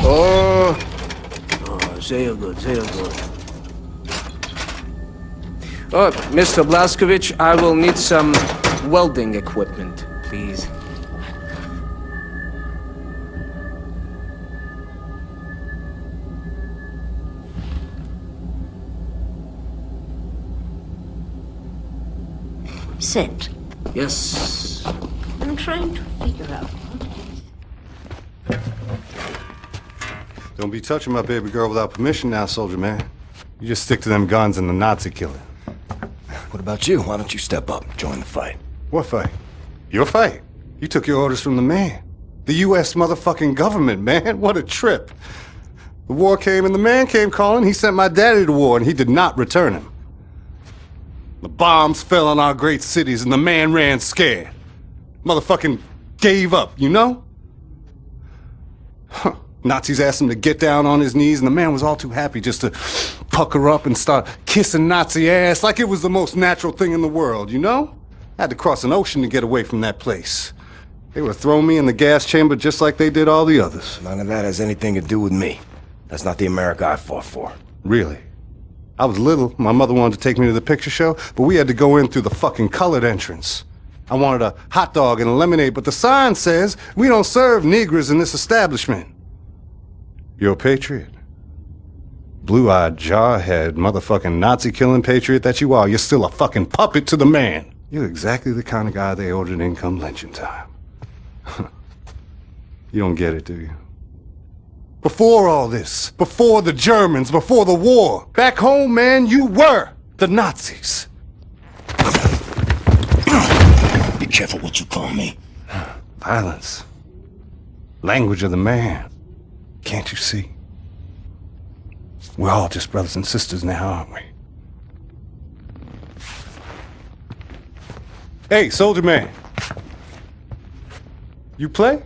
Oh, sehr good, sehr good. Oh, Mr. Blaskovich, I will need some welding equipment, please. Sit. Yes. I'm trying to figure out. Don't be touching my baby girl without permission now, soldier man. You just stick to them guns and the Nazi killing. What about you? Why don't you step up and join the fight? What fight? Your fight. You took your orders from the man. The U.S. motherfucking government, man. What a trip. The war came and the man came calling. He sent my daddy to war and he did not return him. The bombs fell on our great cities and the man ran scared. Motherfucking gave up, you know? Huh. Nazis asked him to get down on his knees and the man was all too happy just to pucker up and start kissing Nazi ass like it was the most natural thing in the world, you know? I had to cross an ocean to get away from that place. They would throw me in the gas chamber just like they did all the others. None of that has anything to do with me. That's not the America I fought for. Really? I was little. My mother wanted to take me to the picture show, but we had to go in through the fucking colored entrance. I wanted a hot dog and a lemonade, but the sign says we don't serve Negroes in this establishment. You're a patriot. Blue-eyed, jarhead, motherfucking Nazi-killing patriot that you are. You're still a fucking puppet to the man. You're exactly the kind of guy they ordered in come lynching time. You don't get it, do you? Before all this, before the Germans, before the war, back home, man, you were the Nazis. Be careful what you call me. Violence. Language of the man. Can't you see? We're all just brothers and sisters now, aren't we? Hey, soldier man. You play?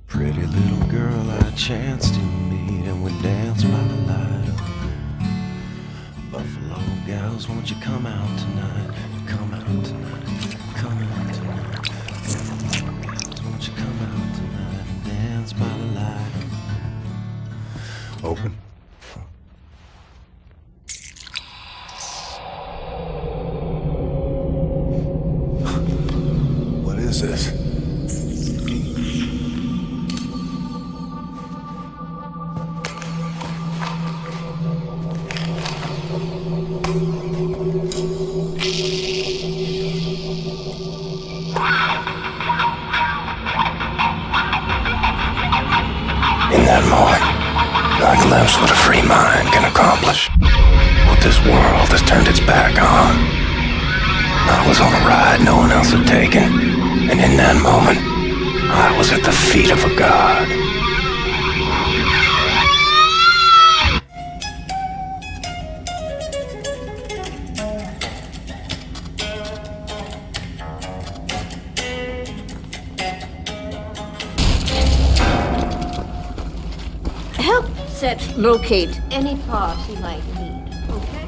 Pretty little girl I chanced to meet, and we danced by the light of Buffalo gals, won't you come out tonight? Come out tonight. Come out tonight. Buffalo gals, won't you come out tonight and dance by the light of... Open. What is this? In that moment, I glimpsed what a free mind can accomplish. What this world has turned its back on. I was on a ride no one else had taken, and in that moment, I was at the feet of a god. Help Set locate any parts he might need, okay?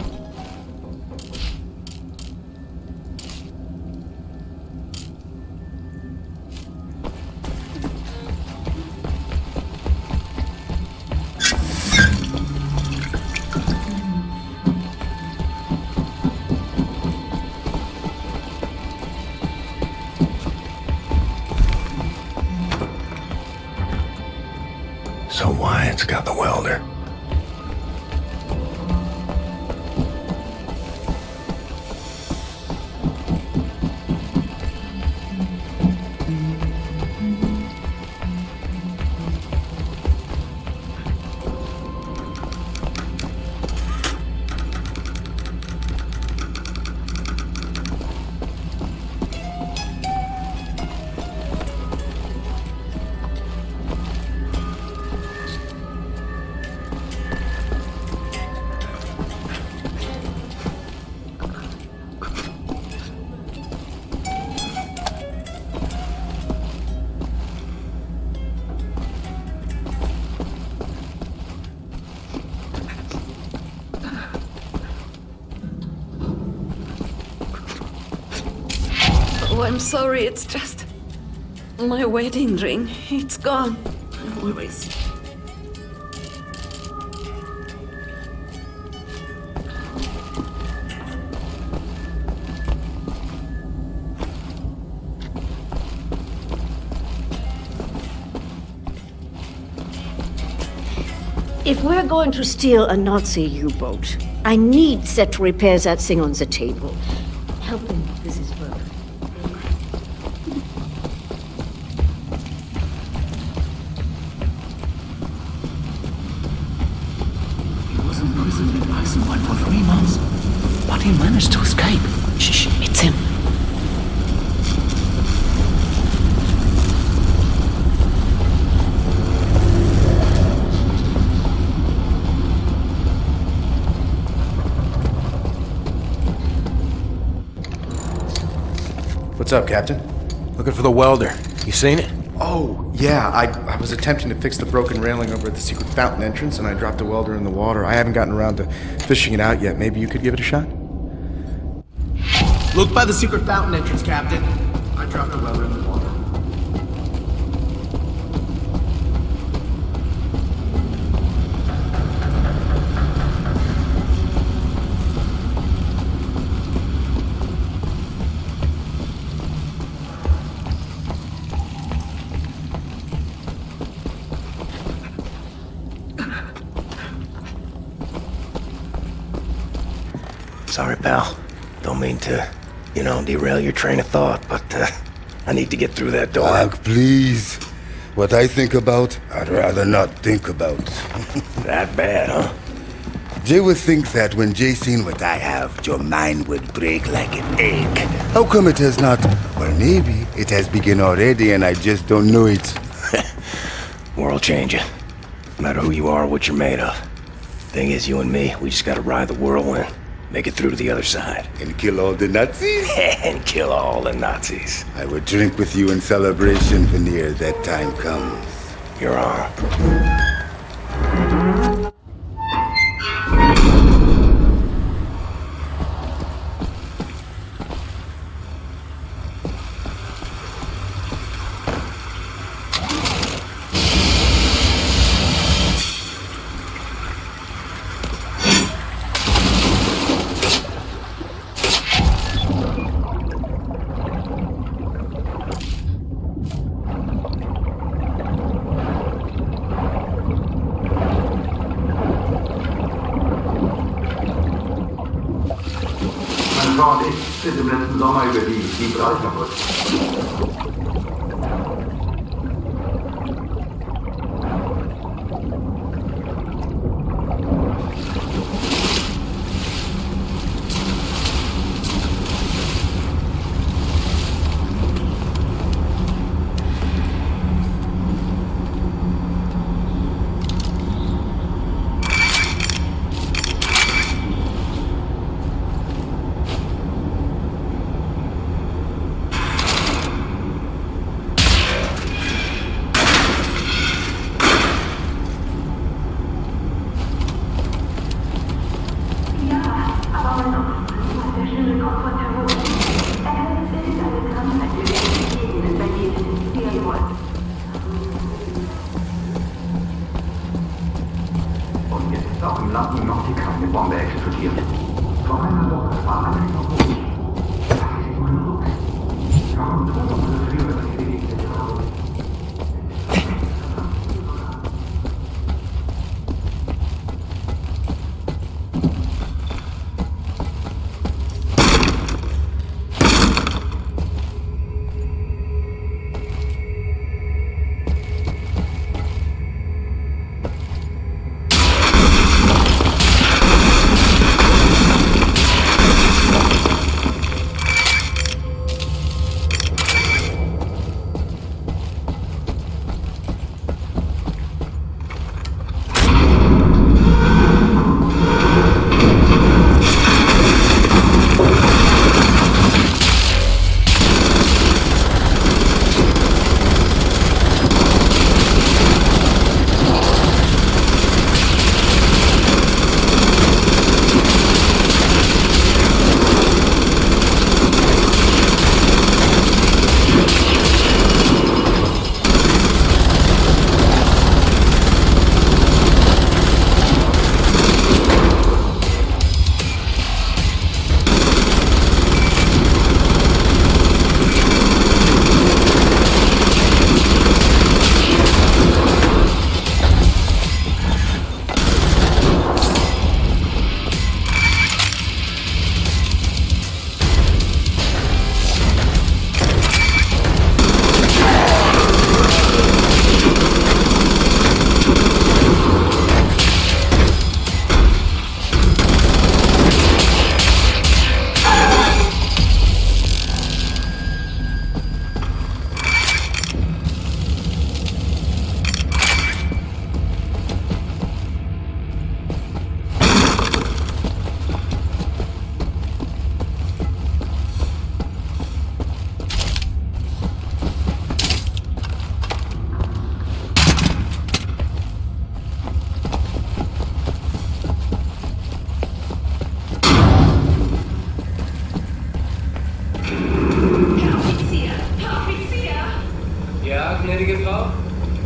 So Wyatt's got the welder. Oh, I'm sorry, it's just... my wedding ring. It's gone. Always. If we're going to steal a Nazi U-boat, I need Set to repair that thing on the table. Help him with his work. He was imprisoned in Eisenwald for 3 months, but he managed to escape. Shh, it's him. What's up, Captain? Looking for the welder. You seen it? Oh, yeah, I was attempting to fix the broken railing over at the secret fountain entrance, and I dropped a welder in the water. I haven't gotten around to fishing it out yet. Maybe you could give it a shot? Look by the secret fountain entrance, Captain. I dropped a welder in the water. Sorry, pal. Don't mean to, derail your train of thought, but I need to get through that door. Please. What I think about, I'd rather not think about. That bad, huh? Jay would think that when Jay seen what I have, your mind would break like an egg. How come it has not? Well, maybe it has begun already and I just don't know it. World changing. No matter who you are or what you're made of. Thing is, you and me, we just gotta ride the whirlwind. Make it through to the other side. And kill all the Nazis? And kill all the Nazis. I would drink with you in celebration when that time comes. You're on. Sind im letzten Sommer über die Breitenbrücke.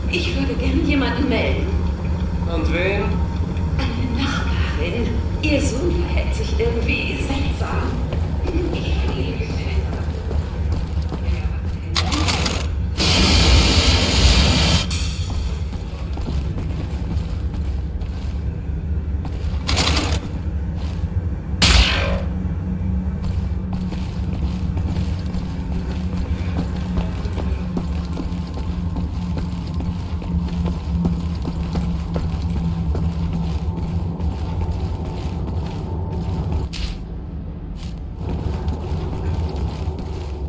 Ich würde gern jemanden melden. Und wen? Eine Nachbarin. Ihr Sohn verhält sich irgendwie seltsam.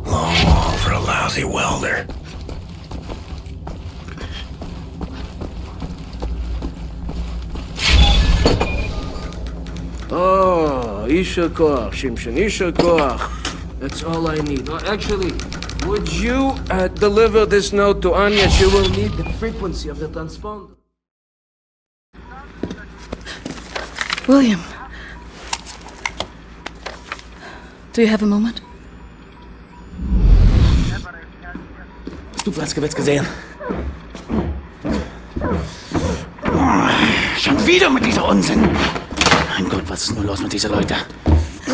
Long wall for a lousy welder. Oh, Isha Koach, Shimshon, Isha Koach. That's all I need. Oh, actually, would you deliver this note to Anya? She will need the frequency of the transponder. William. Do you have a moment? Hast du Blaskowitz gesehen? Schon wieder mit dieser Unsinn. Mein Gott, was ist nur los mit diesen Leuten? I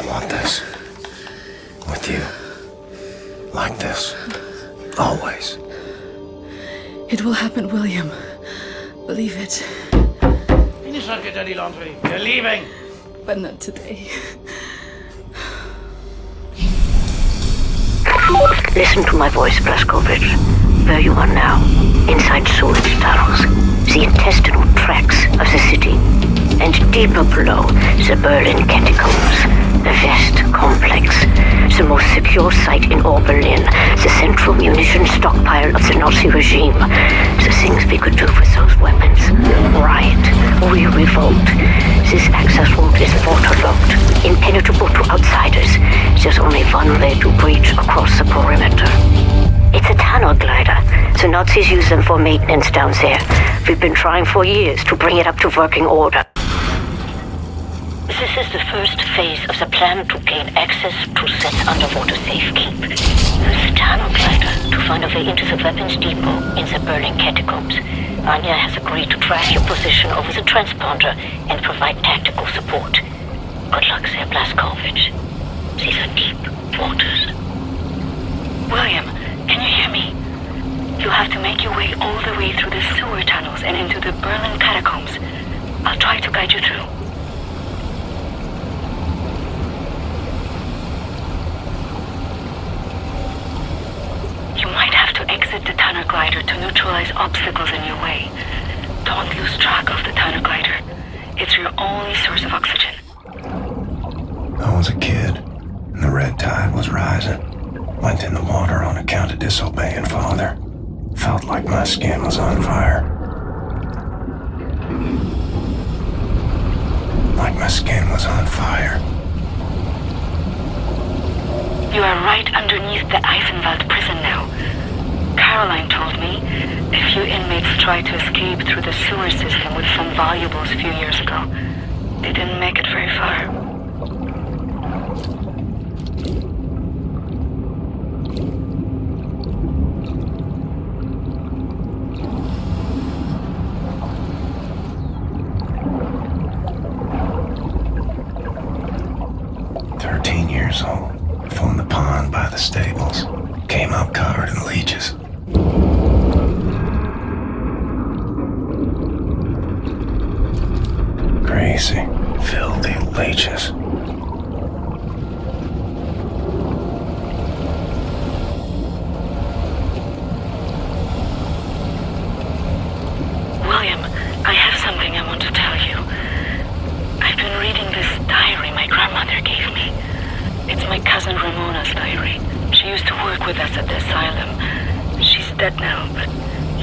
want this. With you. Like this. Always. It will happen, William. Believe it. Finish up your dirty laundry. We're leaving. But not today. Listen to my voice, Blazkowicz. Where you are now, inside sewage tunnels, the intestinal tracts of the city, and deeper below, the Berlin Catacombs, the West Complex, the most secure site in all Berlin, the central munition stockpile of the Nazi regime. The things we could do with those weapons. Riot. We revolt. This access route is waterlogged, impenetrable to outsiders. There's only one way to breach across the perimeter. It's a tunnel glider. The Nazis use them for maintenance down there. We've been trying for years to bring it up to working order. This is the first phase of the plan to gain access to Set's underwater safekeep. Use the tunnel glider to find a way into the weapons depot in the Berlin Catacombs. Anya has agreed to track your position over the transponder and provide tactical support. Good luck there, Blazkowicz. These are deep waters. William, can you hear me? You have to make your way all the way through the sewer tunnels and into the Berlin Catacombs. I'll try to guide you through. You might have to exit the tunnel glider to neutralize obstacles in your way. Don't lose track of the tunnel glider. It's your only source of oxygen. I was a kid, and the red tide was rising. Went in the water on account of disobeying father. Felt like my skin was on fire. Like my skin was on fire. You are right underneath the Eisenwald prison now. Caroline told me a few inmates tried to escape through the sewer system with some valuables a few years ago. They didn't make it very far. Years old, from the pond by the stables, came up covered in leeches. Crazy, filthy leeches. William, I have something I want to tell you. I've been reading this diary my grandmother gave me. It's my cousin Ramona's diary. She used to work with us at the asylum. She's dead now, but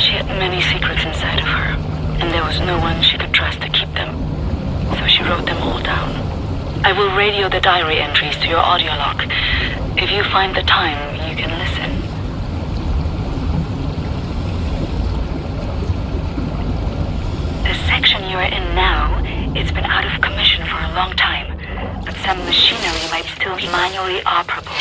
she had many secrets inside of her, and there was no one she could trust to keep them. So she wrote them all down. I will radio the diary entries to your audio log. If you find the time, you can listen. The section you are in now, it's been out of commission for a long time, but some machinery might still be manually operable.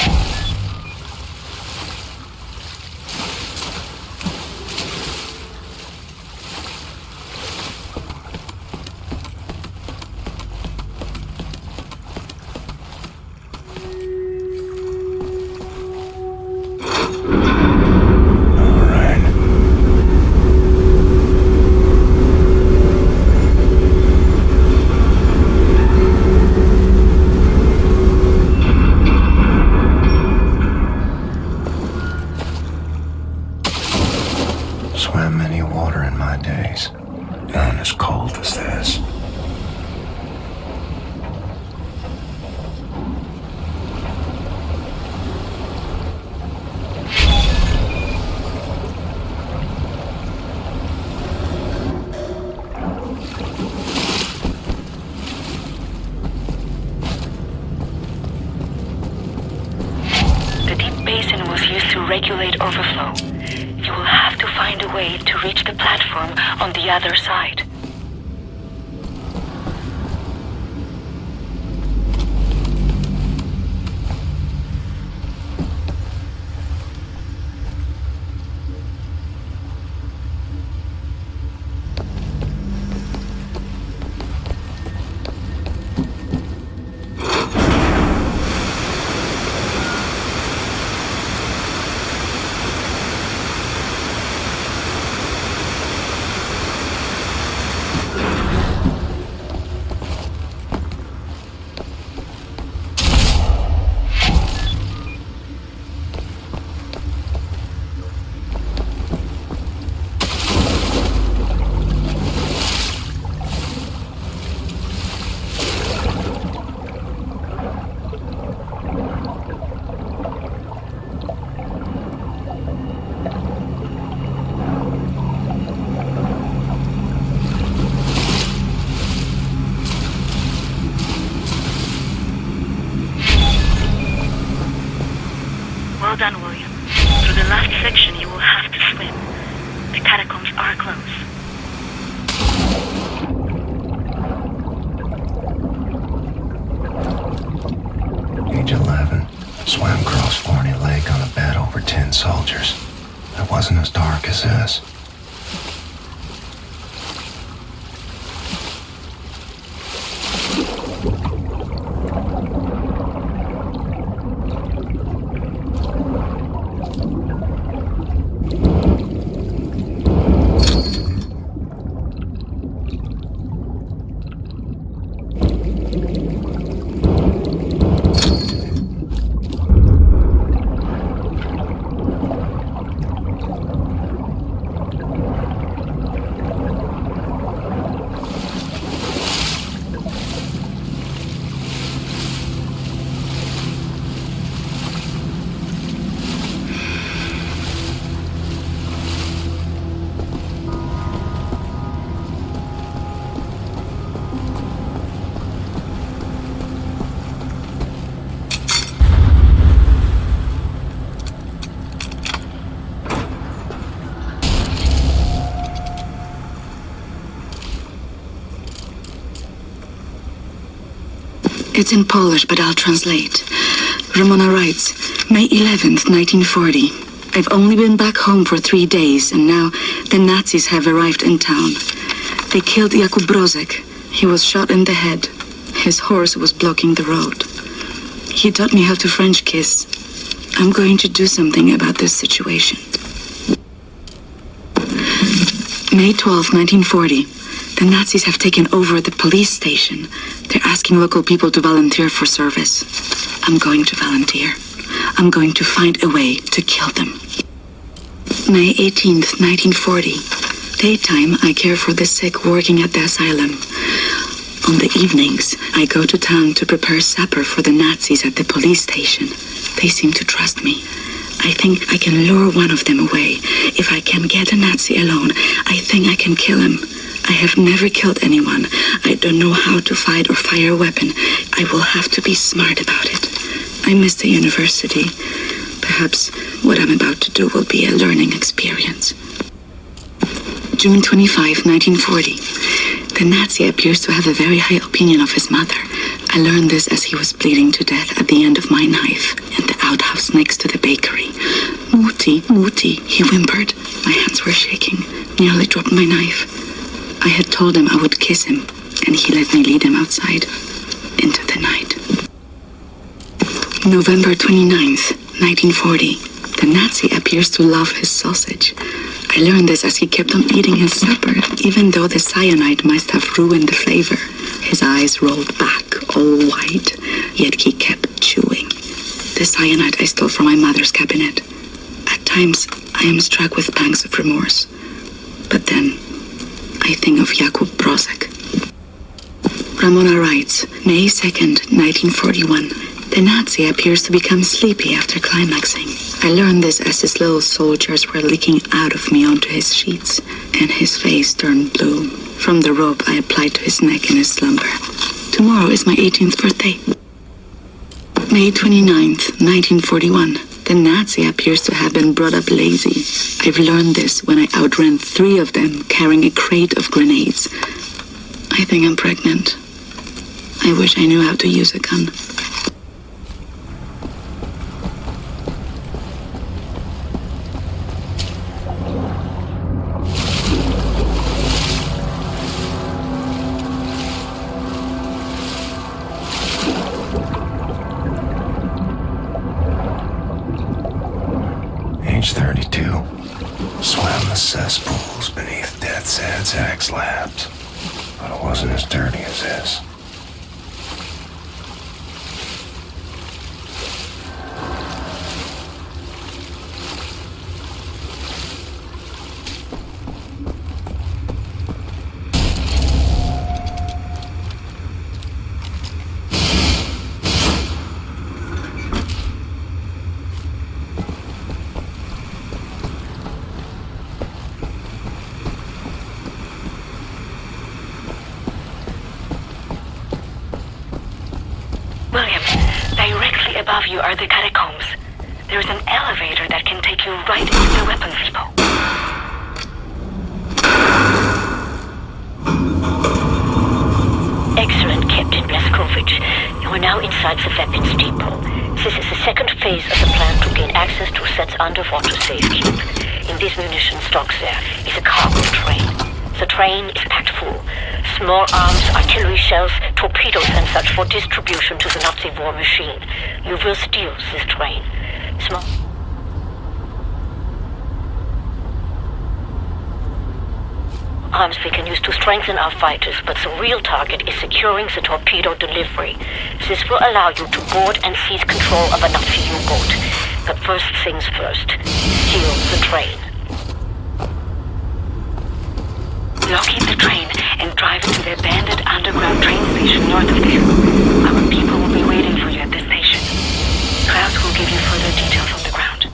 regulate overflow. You will have to find a way to reach the platform on the other side. Well done, William. Through the last section, you will have to swim. The catacombs are close. Age 11. Swam across Forney Lake on a bed over 10 soldiers. It wasn't as dark as this. It's in Polish, but I'll translate. Ramona writes, May 11th, 1940. I've only been back home for 3 days, and now the Nazis have arrived in town. They killed Jakub Brozek. He was shot in the head. His horse was blocking the road. He taught me how to French kiss. I'm going to do something about this situation. May 12th, 1940. The Nazis have taken over the police station. They're asking local people to volunteer for service. I'm going to volunteer. I'm going to find a way to kill them. May 18th, 1940. Daytime, I care for the sick working at the asylum. On the evenings, I go to town to prepare supper for the Nazis at the police station. They seem to trust me. I think I can lure one of them away. If I can get a Nazi alone, I think I can kill him. I have never killed anyone. I don't know how to fight or fire a weapon. I will have to be smart about it. I miss the university. Perhaps what I'm about to do will be a learning experience. June 25, 1940. The Nazi appears to have a very high opinion of his mother. I learned this as he was bleeding to death at the end of my knife in the outhouse next to the bakery. Mutti, Mutti, he whimpered. My hands were shaking. Nearly dropped my knife. I had told him I would kiss him, and he let me lead him outside into the night. November 29th, 1940. The Nazi appears to love his sausage. I learned this as he kept on eating his supper, even though the cyanide must have ruined the flavor. His eyes rolled back, all white, yet he kept chewing. The cyanide I stole from my mother's cabinet. At times, I am struck with pangs of remorse. But then, I think of Jakub Brozek. Ramona writes, May 2nd, 1941. The Nazi appears to become sleepy after climaxing. I learned this as his little soldiers were leaking out of me onto his sheets, and his face turned blue. From the rope I applied to his neck in his slumber. Tomorrow is my 18th birthday. May 29th, 1941. The Nazi appears to have been brought up lazy. I've learned this when I outran 3 of them carrying a crate of grenades. I think I'm pregnant. I wish I knew how to use a gun. Age 32. Swam the cesspools beneath Death's Head's axe labs. But it wasn't as dirty as this. William, directly above you are the catacombs. There's an elevator that can take you right into the weapons depot. Excellent, Captain Blazkowicz. You are now inside the weapons depot. This is the second phase of the plan to gain access to Set's underwater safe cube. In these munition stocks there is a cargo train. The train is packed full. Small arms, artillery shells, torpedoes and such for distribution to the Nazi war machine. You will steal this train. Small arms we can use to strengthen our fighters, but the real target is securing the torpedo delivery. This will allow you to board and seize control of a Nazi U-boat. But first things first, steal the train. Locate the train and drive it to the abandoned underground train station north of there. Our people will be waiting for you at the station. Klaus will give you further details on the ground.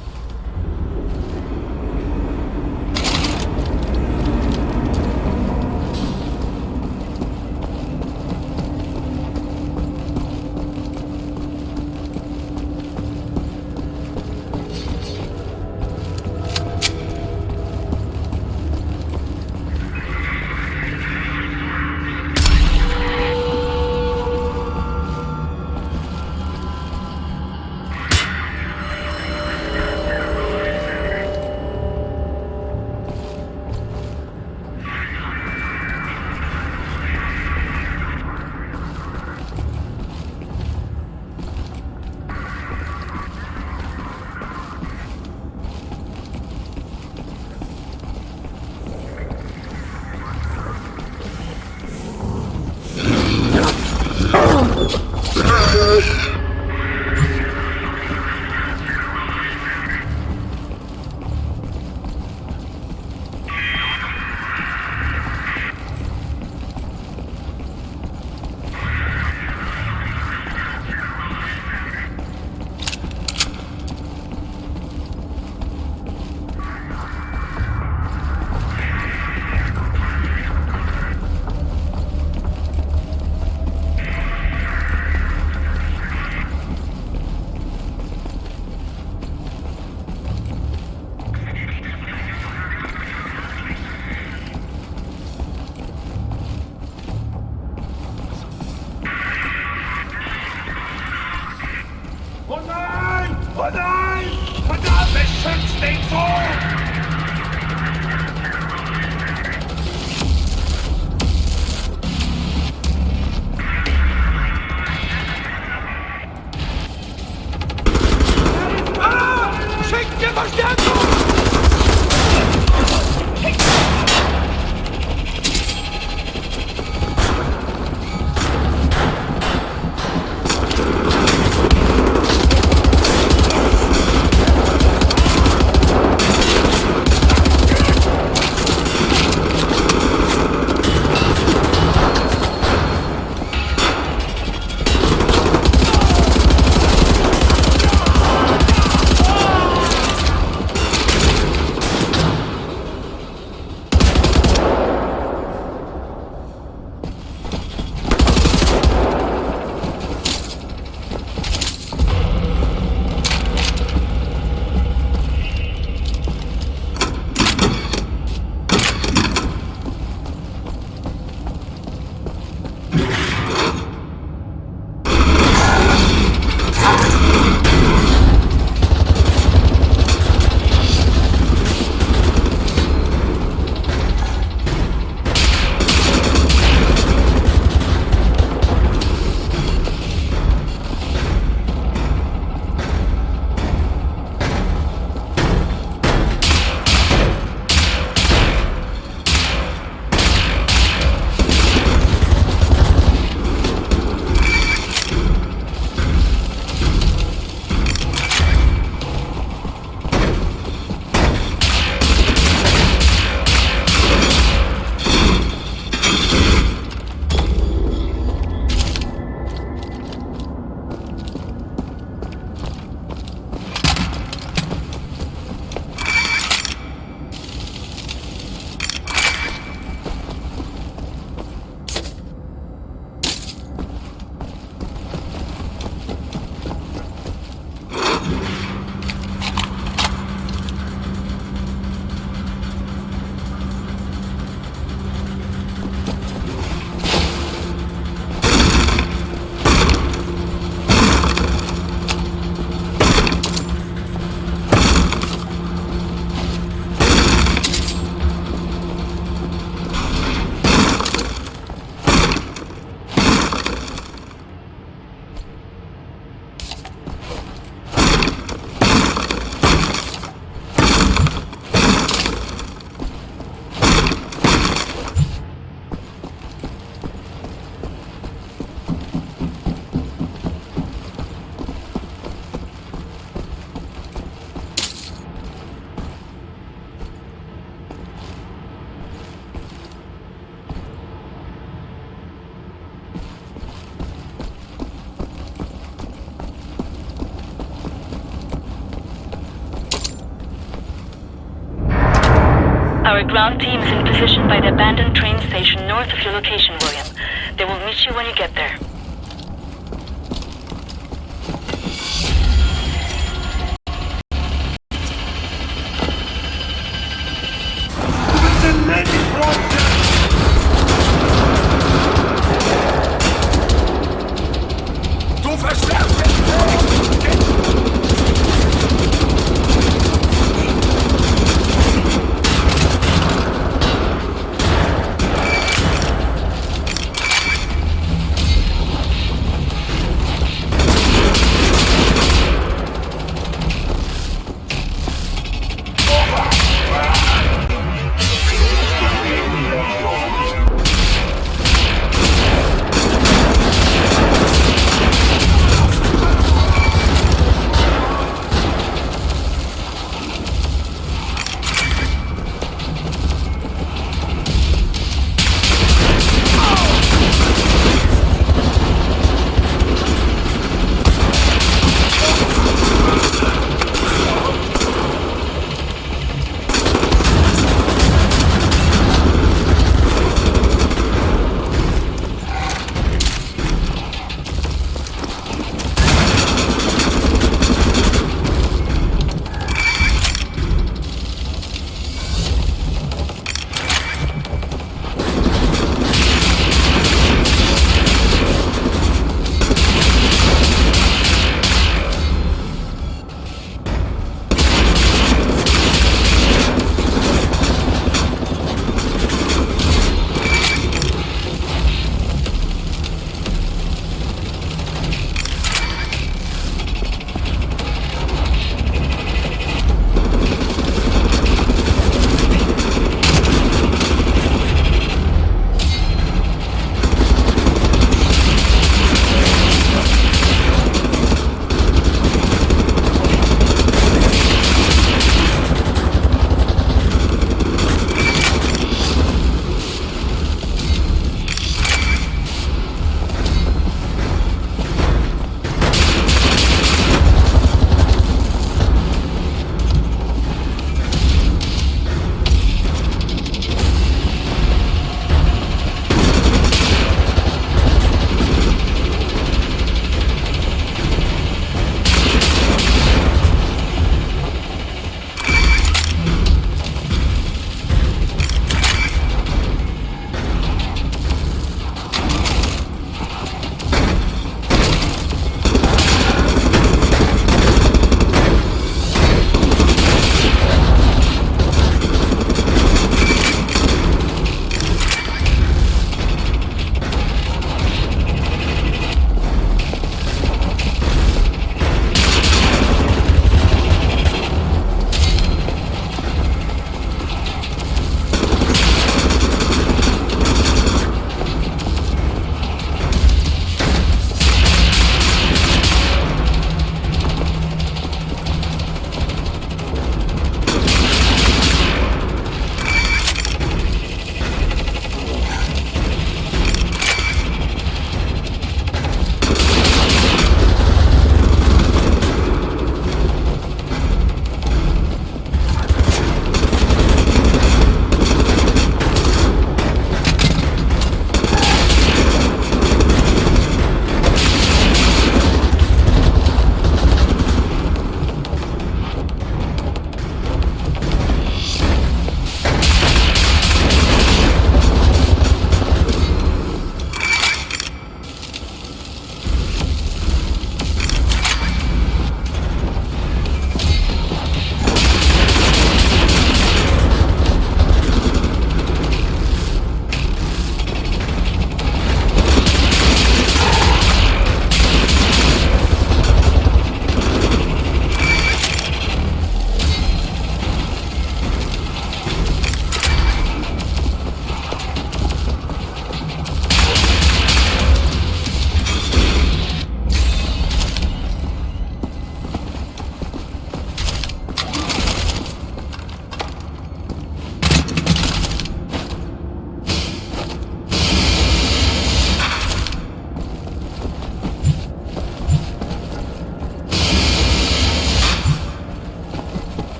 Our ground team is in position by the abandoned train station north of your location, William. They will meet you when you get there.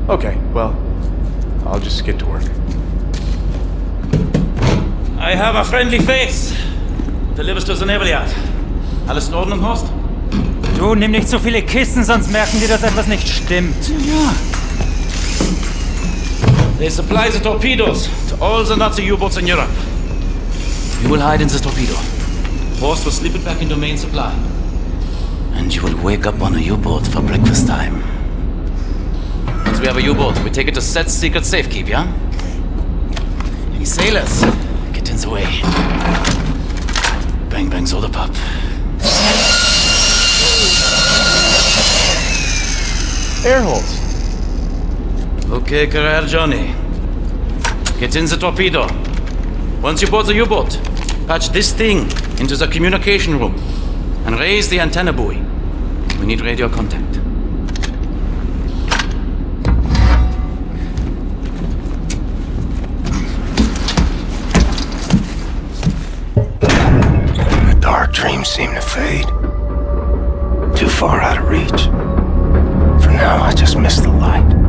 Okay, well, I'll just get to work. I have a friendly face. Delivers to the naval yard. Alles in Ordnung, Horst? Du, nimm nicht so viele Kisten, sonst merken die, dass etwas nicht stimmt. Ja. They supply the torpedoes to all the Nazi U-boats in Europe. You will hide in the torpedo. Horst will slip it back into main supply. And you will wake up on a U-boat for breakfast time. Once we have a U-boat, we take it to Set's secret safekeep, yeah? Any sailors, get in the way. Bang bang soda pop. Air holes. Okay, career Johnny. Get in the torpedo. Once you board the U-boat, patch this thing into the communication room and raise the antenna buoy. We need radio contact. The dark dreams seem to fade. Too far out of reach. For now, I just miss the light.